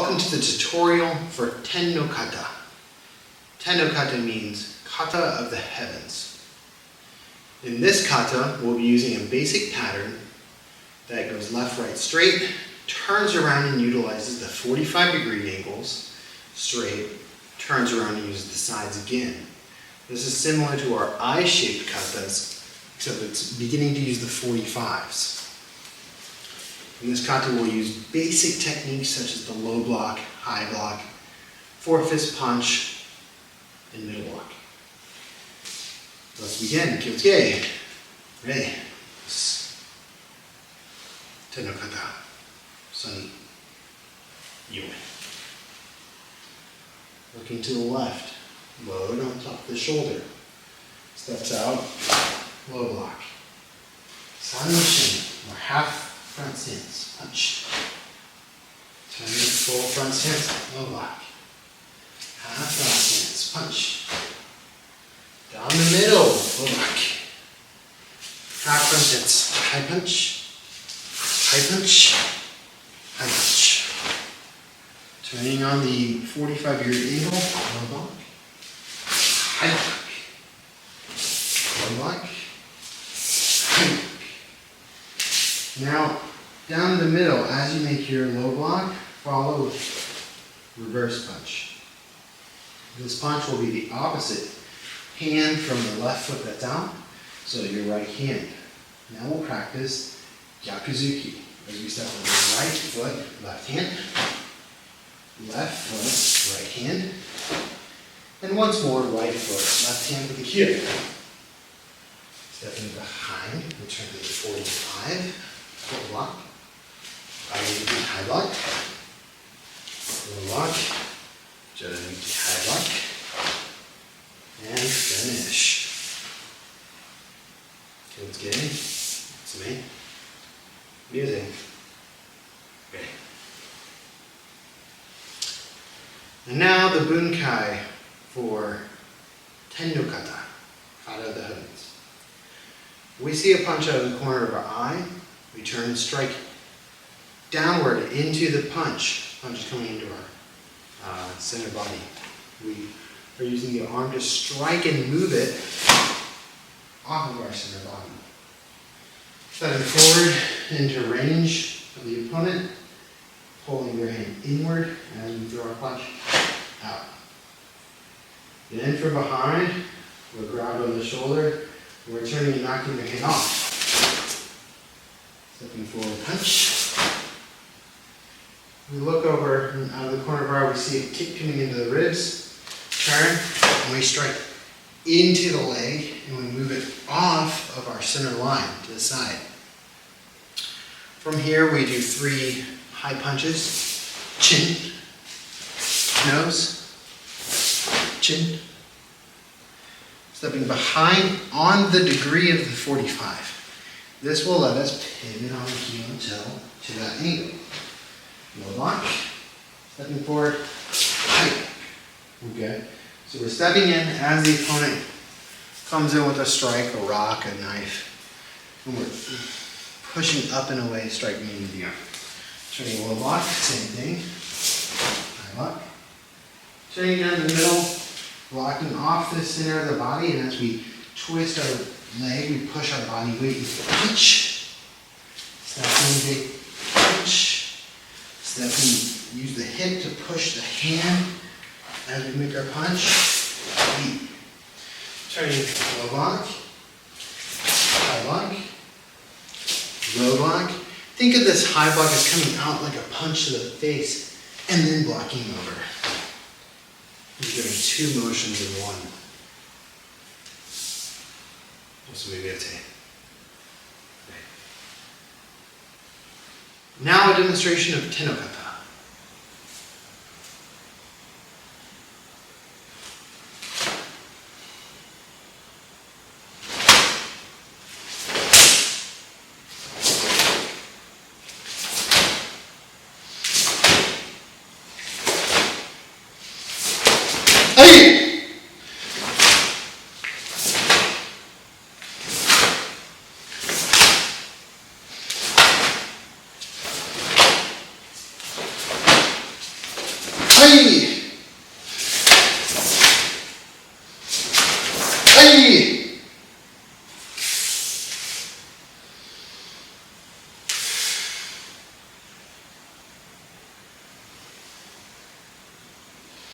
Welcome to the tutorial for Ten no Kata. Ten no Kata means kata of the heavens. In this kata, we'll be using a basic pattern that goes left, right, straight, turns around and utilizes the 45-degree angles, straight, turns around and uses the sides again. This is similar to our I-shaped katas, except it's beginning to use the 45s. In this kata, we'll use basic techniques such as the low block, high block, four-fist punch, and middle block. Let's begin. Kyotsuke. Ready. Ten no Kata. Sunny. Yue. Looking to the left. Load on top of the shoulder. Steps out. Low block. Sanishin, or half front stance. Punch. Turn full front stance. Low block. Half front stance. Punch. Down the middle. Low block. Half front stance. High punch. High punch. High punch. Turning on the 45-degree angle. Low block. High block. Low block. High block. Now, down the middle, as you make your low block, follow with reverse punch. This punch will be the opposite hand from the left foot that's out, so your right hand. Now we'll practice Gyakuzuki, as we start with the right foot, left hand, left foot, right hand, and once more, right foot, left hand with the cue. Stepping behind, return to the 45, foot block, high block, low block, high block, and finish. Let's get in. It's me. Music. Okay. And now the bunkai for Ten no Kata, kata of the heavens. We see a punch out of the corner of our eye. We turn and strike downward into the punch. Punch is coming into our center body. We are using the arm to strike and move it off of our center body. Stepping forward into range of the opponent, pulling their hand inward as we throw our punch out. Then from behind, we're grabbed on the shoulder, we're turning and knocking their hand off. Stepping forward, punch. We look over and out of the corner of our eye, we see a kick coming into the ribs, turn, and we strike into the leg, and we move it off of our center line to the side. From here, we do 3 high punches, chin, nose, chin. Stepping behind on the degree of the 45. This will let us pivot on the heel and toe to that angle. Low block, stepping forward, high. Okay, so we're stepping in as the opponent comes in with a strike, a rock, a knife, and we're pushing up and away, striking into the arm. Turning low block, same thing, high block. Turning down the middle, blocking off the center of the body, and as we twist our leg, we push our body weight into the punch. Stepping big punch. Stepping, use the hip to push the hand as we make our punch. Turning low block, high block, low block. Think of this high block as coming out like a punch to the face and then blocking over. You're doing 2 motions in one. So maybe I'd say. Now a demonstration of Ten no Kata. Hey! Hey!